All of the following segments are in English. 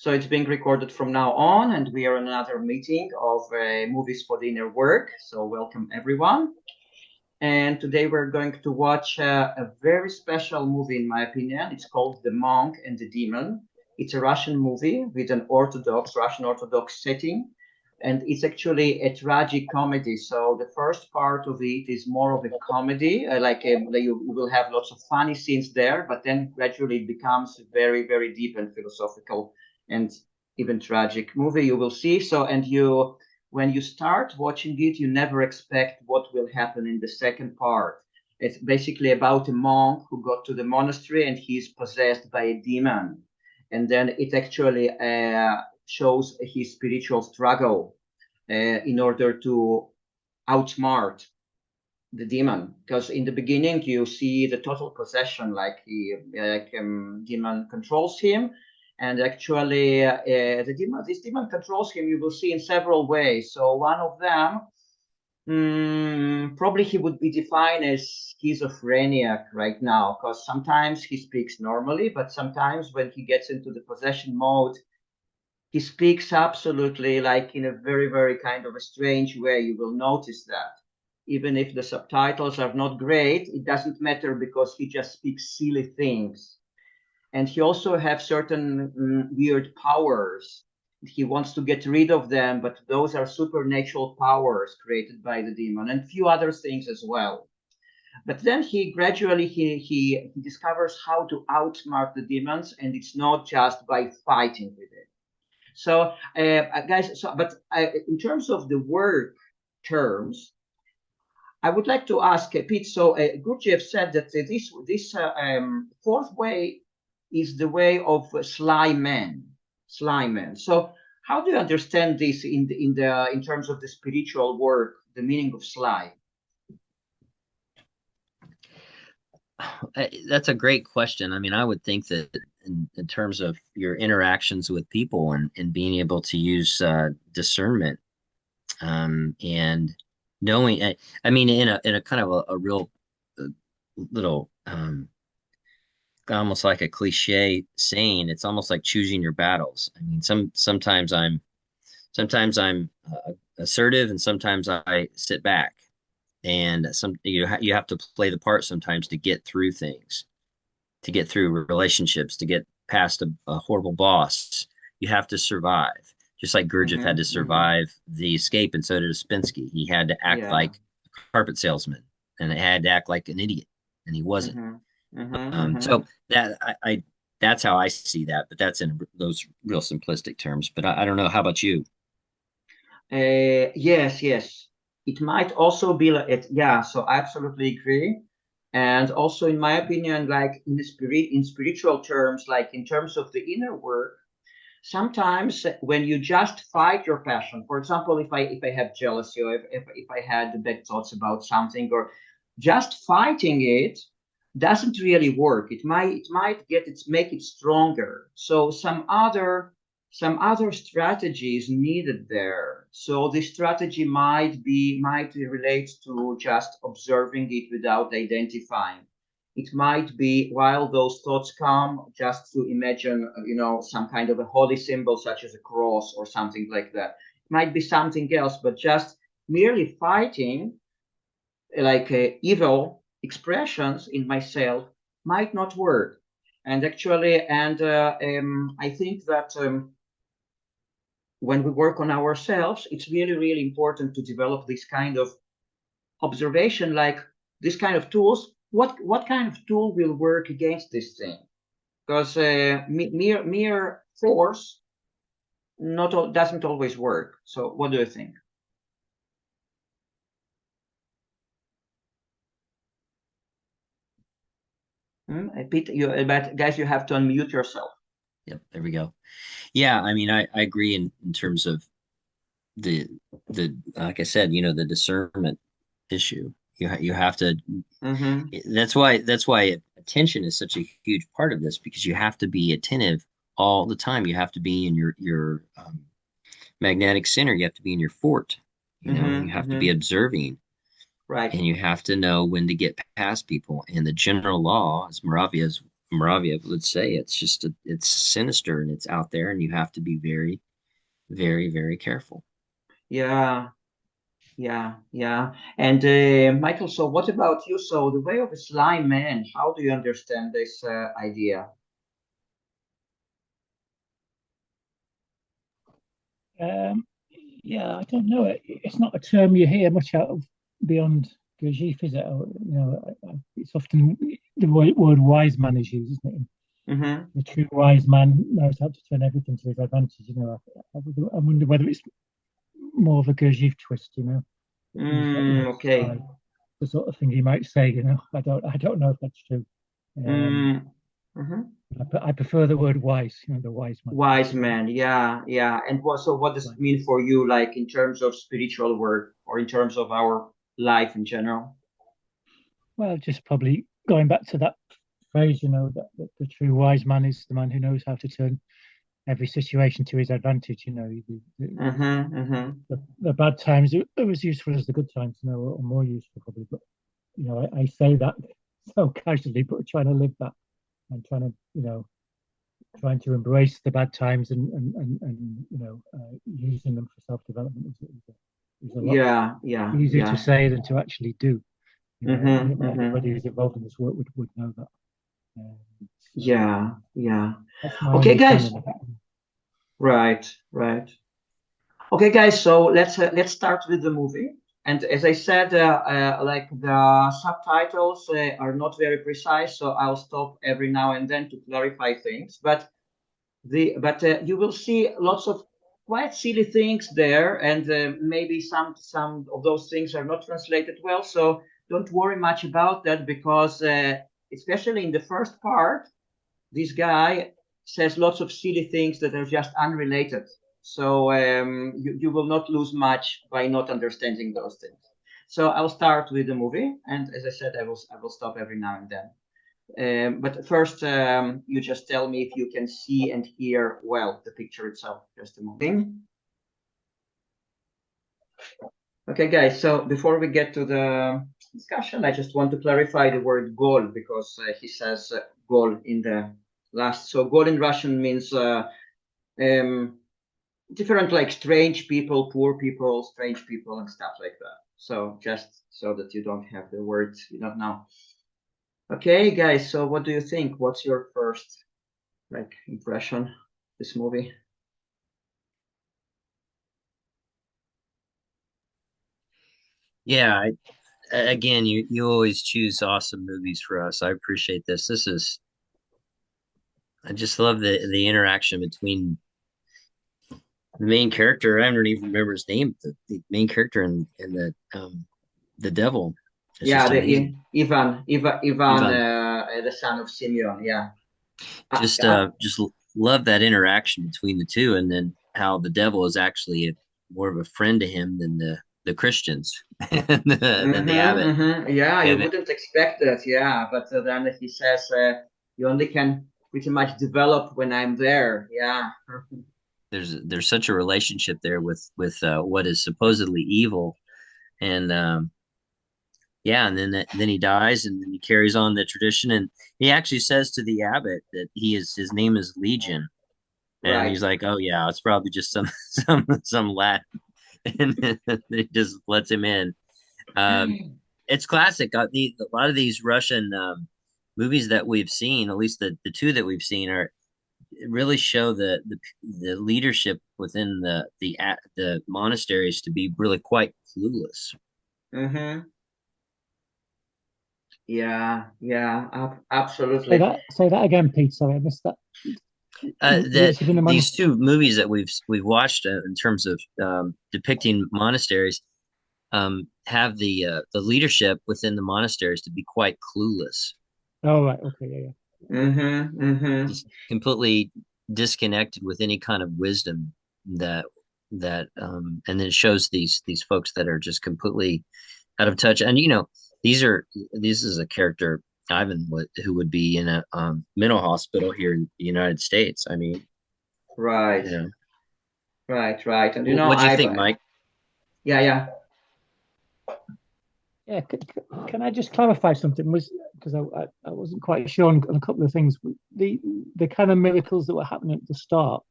So it's being recorded from now on, and we are in another meeting of Movies for the Inner Work. So welcome everyone. And today we're going to watch a very special movie, in my opinion. It's called The Monk and the Demon. It's a Russian movie with an Russian Orthodox setting. And it's actually a tragic comedy. So the first part of it is more of a comedy, you will have lots of funny scenes there, but then gradually it becomes very, very deep and philosophical and even tragic movie you will see. So, and you when you start watching it, you never expect what will happen in the second part. It's basically about a monk who got to the monastery and he's possessed by a demon. And then it actually shows his spiritual struggle in order to outsmart the demon. Because in the beginning, you see the total possession, demon controls him, and actually this demon controls him. You will see in several ways. So one of them, probably he would be defined as schizophrenic right now, because sometimes he speaks normally, but sometimes when he gets into the possession mode, he speaks absolutely like in a very, very kind of a strange way. You will notice that. Even if the subtitles are not great, it doesn't matter because he just speaks silly things. And he also has certain weird powers. He wants to get rid of them, but those are supernatural powers created by the demon, and few other things as well. But then he gradually he discovers how to outsmart the demons, and it's not just by fighting with it. So, guys, in terms of the work terms, I would like to ask Pete. So, Gurdjieff said that this fourth way is the way of sly men, sly men. So, how do you understand this in terms of the spiritual work, the meaning of sly? That's a great question. I mean, I would think that in terms of your interactions with people and being able to use discernment and knowing, I mean, in a kind of a real little almost like a cliche saying, it's almost like choosing your battles. I mean, sometimes I'm assertive and sometimes I sit back. And you have to play the part sometimes to get through things, to get through relationships, to get past a horrible boss. You have to survive. Just like Gurdjieff had to survive the escape, and so did Ouspensky. He had to act Yeah. like a carpet salesman, and he had to act like an idiot, and he wasn't. So that's how I see that, but that's in those real simplistic terms. But I don't know. How about you? Yes, yes. It might also be like it. Yeah, so I absolutely agree. And also, in my opinion, like in spiritual terms, like in terms of the inner work, sometimes when you just fight your passion, for example, if I have jealousy or if I had bad thoughts about something, or just fighting it doesn't really work. It might make it stronger. So some other strategies needed there. So this strategy might relate to just observing it without identifying. It might be while those thoughts come, just to imagine, some kind of a holy symbol such as a cross or something like that. It might be something else, but just merely fighting like evil expressions in myself might not work. And actually, I think that when we work on ourselves, it's really, really important to develop this kind of observation, like this kind of tools. What kind of tool will work against this thing? Because mere force doesn't always work. So, what do you think? Pete, but guys, you have to unmute yourself. Yep, there we go. Yeah, I mean, I agree in terms of the like I said, the discernment issue. You have to. Mm-hmm. That's why attention is such a huge part of this because you have to be attentive all the time. You have to be in your magnetic center. You have to be in your fort. You Mm-hmm. have to be Mm-hmm. observing, Right. and you have to know when to get past people. And the general law, as Moravia Moravia would say. It's sinister and it's out there, and you have to be very, very, very careful. Yeah, yeah, yeah. And Michael, so what about you? So the way of a sly man, how do you understand this idea? Um, yeah, I don't know. It's not a term you hear much out of beyond Gurdjieff, is it? Or, it's often the word wise man is used, isn't it? Mm-hmm. The true wise man knows how to turn everything to his advantage. I wonder whether it's more of a Gurdjieff twist. Use that, Okay. like the sort of thing he might say. I don't know if that's true. Um, Mm-hmm. I prefer the word wise. The wise man. Wise man, yeah, yeah. And what does it Right. mean for you, like in terms of spiritual work or in terms of our life in general? Well, just probably going back to that phrase, that the true wise man is the man who knows how to turn every situation to his advantage. Mm-hmm, mm-hmm. The bad times are as useful as the good times, or more useful probably. But I say that so casually, but trying to live that and trying to embrace the bad times and using them for self development is a lot Yeah, yeah, easier to yeah. say than to actually do. Mm-hmm, mm-hmm. Anybody who's involved in this work would know that. Um, so Yeah, yeah. that's my Okay, guys. understanding of it. Right, right. Okay, guys. So let's start with the movie. And as I said, like the subtitles are not very precise, so I'll stop every now and then to clarify things. But you will see lots of quite silly things there, and maybe some of those things are not translated well. So don't worry much about that because especially in the first part, this guy says lots of silly things that are just unrelated. So you will not lose much by not understanding those things. So I'll start with the movie, and as I said, I will stop every now and then. But first, you just tell me if you can see and hear well the picture itself. Just a moment. Okay, guys. So before we get to the discussion, I just want to clarify the word "gol" because he says "gol" in the last. So "gol" in Russian means um, different, like strange people, poor people, strange people, and stuff like that. So just so that you don't have the word you don't know. Okay, guys. So what do you think? What's your first like impression this movie? Yeah, again, you always choose awesome movies for us. I appreciate this. I just love the interaction between the main character. I don't even remember his name. The main character and the devil. It's Yeah, just amazing. Ivan, Ivan, the son of Simeon. Yeah. just love that interaction between the two, and then how the devil is actually more of a friend to him than the Christians than the Mm-hmm, abbot. mm-hmm. Yeah, you And wouldn't expect that. Yeah, but then he says you only can pretty much develop when I'm there. Yeah. there's such a relationship there with what is supposedly evil, and yeah, and then he dies, and then he carries on the tradition, and he actually says to the abbot that his name is Legion, and Right. he's like, oh yeah, it's probably just some Latin, and it just lets him in. It's classic. A lot of these Russian movies that we've seen, at least the two that we've seen, are really show the leadership within the monasteries to be really quite clueless. Mm-hmm. Yeah, yeah, absolutely. Say that again, Pete. Sorry, I missed that. That Leadership in the these monastery. two movies that we've watched in terms of depicting monasteries have the leadership within the monasteries to be quite clueless, Oh, right. Okay. Yeah. Mm-hmm, mm-hmm. just completely disconnected with any kind of wisdom that and then it shows these folks that are just completely out of touch. And this is a character Ivan who would be in a mental hospital here in the United States. I mean, Right, you know, right, right. And what do you I've think, Mike? yeah, yeah. Yeah, can I just clarify something? Was because I wasn't quite sure on a couple of things. The kind of miracles that were happening at the start,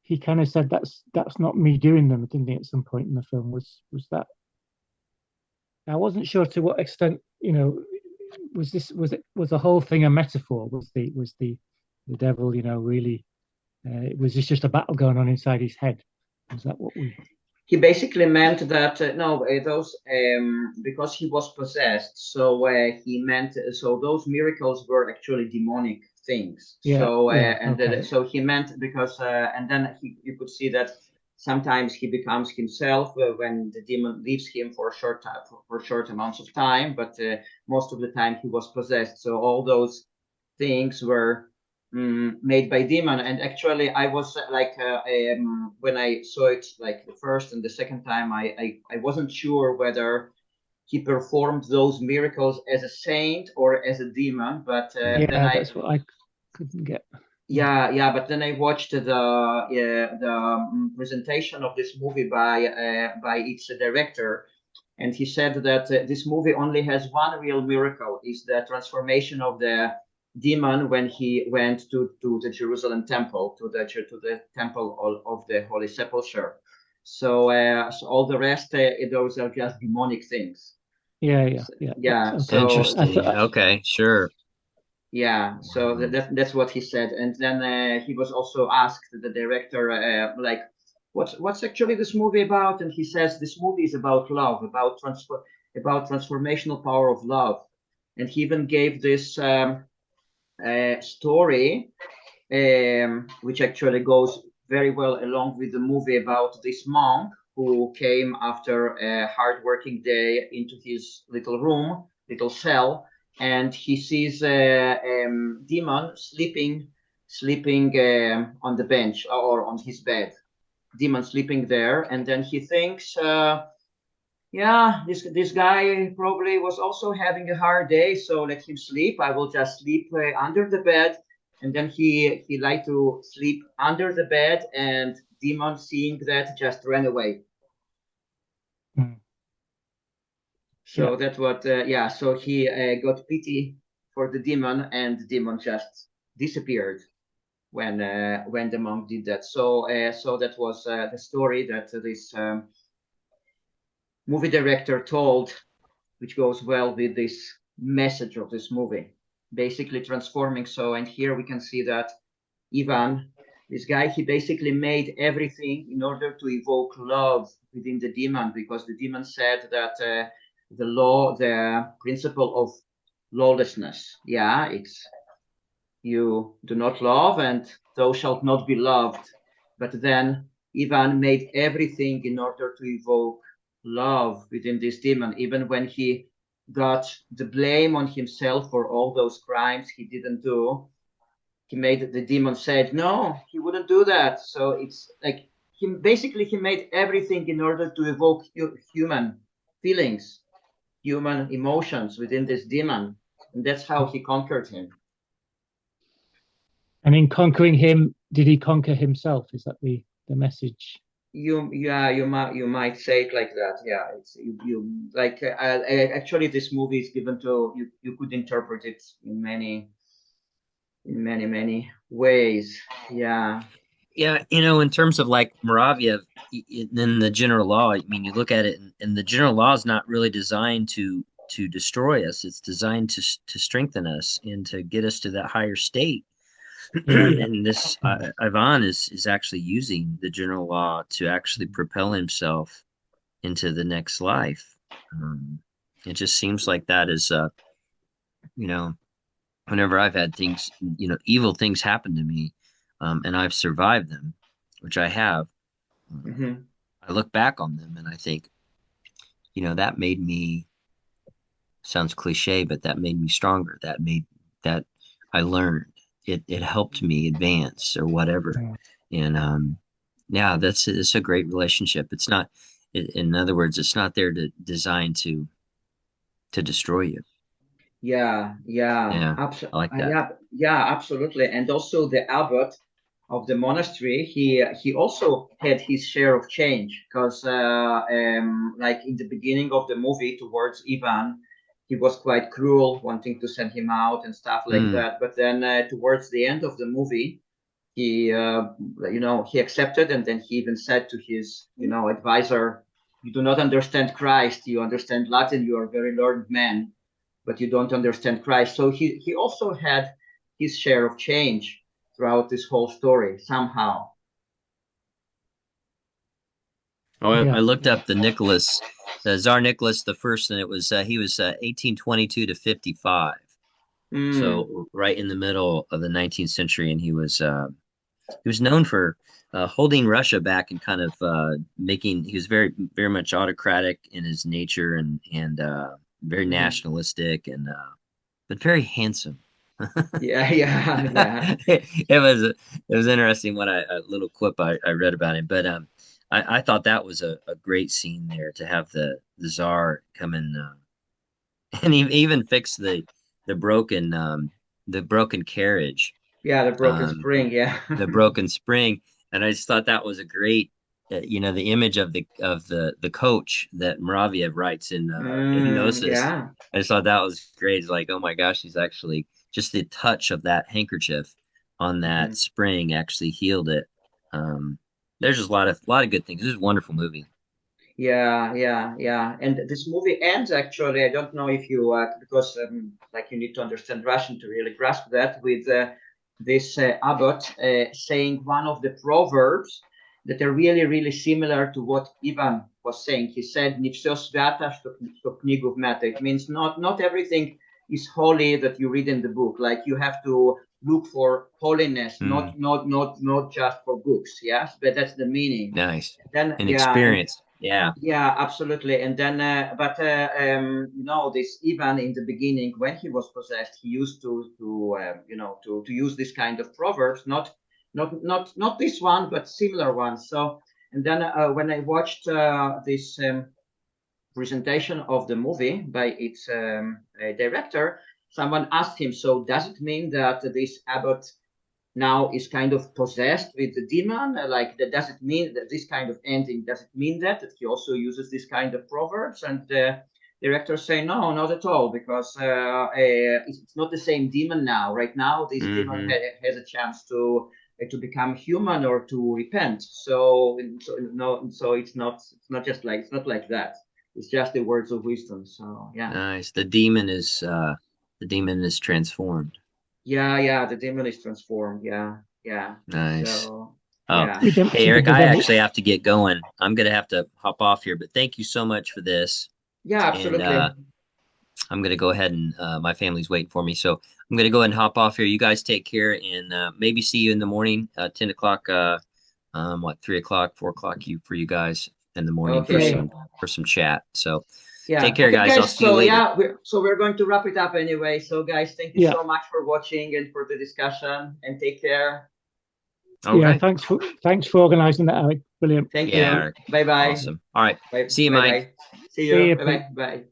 he kind of said that's not me doing them, didn't he? At some point in the film, was that? I wasn't sure to what extent, was the whole thing a metaphor? Was the devil, really? Was this just a battle going on inside his head? Is that what we? He basically meant that no, those because he was possessed. So he meant so those miracles were actually demonic things. Yeah, So yeah, okay, so he meant because and then you could see that sometimes he becomes himself when the demon leaves him for a short time for short amounts of time, but most of the time he was possessed. So all those things were made by demon. And actually I was when I saw it like the first and the second time, I wasn't sure whether he performed those miracles as a saint or as a demon, but then yeah. I That's what I couldn't get. Yeah, yeah, but then I watched the presentation of this movie by its director, and he said that this movie only has one real miracle: is the transformation of the demon when he went to the Jerusalem temple, to the temple of the Holy Sepulchre. So all the rest, those are just demonic things. yeah, yeah, So, yeah. That's yeah, okay. so I Interesting. thought, Okay, sure. yeah, so Wow. that's what he said. And then he was also asked, the director, like, what's actually this movie about? And he says this movie is about love, about transformational power of love. And he even gave this story, which actually goes very well along with the movie, about this monk who came after a hard working day into his little room, little cell, and he sees a demon sleeping on the bench or on his bed. Demon sleeping there, and then he thinks, yeah, this guy probably was also having a hard day, so let him sleep. I will just sleep under the bed. And then he liked to sleep under the bed, and demon, seeing that, just ran away. mm, yeah, So that's what yeah, so he got pity for the demon, and the demon just disappeared when the monk did that. So that was the story that this movie director told, which goes well with this message of this movie, basically transforming. So, and here we can see that Ivan, this guy, he basically made everything in order to evoke love within the demon, because the demon said that the principle of lawlessness, yeah, it's you do not love and thou shalt not be loved. But then Ivan made everything in order to evoke love within this demon, even when he got the blame on himself for all those crimes he didn't do. He made the demon said no, he wouldn't do that. So it's like he made everything in order to evoke human feelings, human emotions within this demon, and that's how he conquered him. and in conquering him, did he conquer himself? Is that the message? You might say it like that. Yeah, it's you like actually this movie is given to you. You could interpret it in many ways. Yeah. Yeah, in terms of like Moravia, in the general law, I mean, you look at it, and the general law is not really designed to destroy us. It's designed to strengthen us and to get us to that higher state. Yeah, yeah, And this mm, Ivan is actually using the general law to actually propel himself into the next life. Um, it just seems like that is, you know, whenever I've had things, evil things happen to me, and I've survived them, which I have. um, Hmm. I look back on them and I think, that made me, sounds cliche, but that made me stronger. That I learned. It helped me advance or whatever. mm. And yeah, it's a great relationship. It's not, in other words, it's not there to design to destroy you. Yeah, yeah, Yeah, I like that. yeah, yeah, absolutely. And also the abbot of the monastery, he also had his share of change because, like in the beginning of the movie, towards Ivan, he was quite cruel, wanting to send him out and stuff like that. But then towards the end of the movie, he, he accepted, and then he even said to his, advisor, "You do not understand Christ. You understand Latin. You are a very learned man, but you don't understand Christ." So he also had his share of change throughout this whole story somehow. Oh, Yeah. I looked up the Tsar Nicholas the First, and it was he was 1822 to 55, so right in the middle of the 19th century, and he was known for holding Russia back and kind of making. He was very much autocratic in his nature and very nationalistic and but very handsome. Yeah, yeah, yeah. It was interesting what a little quip I read about him, but I thought that was a great scene there to have the Tsar come in and even fix the broken carriage, Yeah, the broken um, spring, yeah. the broken spring, and I just thought that was a great the image of the coach that Muraviev writes in Gnosis. Yeah. I just thought that was great. It's like, oh my gosh, he's actually just the touch of that handkerchief on that spring actually healed it. Um, there's just a lot of good things. This is a wonderful movie. Yeah, yeah, yeah. And this movie ends actually. I don't know if you, because like you need to understand Russian to really grasp that, with this abbot saying one of the proverbs that are really, really similar to what Ivan was saying. He said, "Не все свято, что книгу в мята." It means not everything is holy that you read in the book. Like you have to look for holiness, Mm, not just for books. Yes, but that's the meaning. nice. Then An yeah, and experience. Yeah. yeah, absolutely. And then, this Ivan in the beginning, when he was possessed, he used to use this kind of proverbs, not this one, but similar ones. So, and then when I watched this presentation of the movie by its director, someone asked him, "So does it mean that this abbot now is kind of possessed with the demon? Like, that, does it mean that this kind of ending? Does it mean that he also uses this kind of proverbs?" And the directors say, "No, not at all, because it's not the same demon now. Right now, this demon Hmm. has a chance to become human or to repent. So no, so it's not like that. It's just the words of wisdom. So yeah." Nice. The demon is transformed. Yeah, yeah, the demon is transformed. Yeah, yeah. Nice. So Oh, yeah, hey Redemption Eric, because I then actually have to get going. I'm gonna have to hop off here, but thank you so much for this. yeah, And absolutely. I'm gonna go ahead and my family's waiting for me, so I'm gonna go ahead and hop off here. You guys take care, and maybe see you in the morning, 10 o'clock. 3 o'clock, 4 o'clock, for you guys in the morning for yeah, Okay. yeah. some chat. So take Yeah. care, Okay, guys. I'll guys. see you So later. yeah, we're going to wrap it up anyway. So guys, thank you Yeah. so much for watching and for the discussion, and take care. Yeah, Okay. thanks for organizing that, Eric. Brilliant. Thank Yeah, you. Eric. Bye bye. Awesome. All right. Bye See you, bye Mike. bye. See See you. you, Bye Pete. bye. Bye.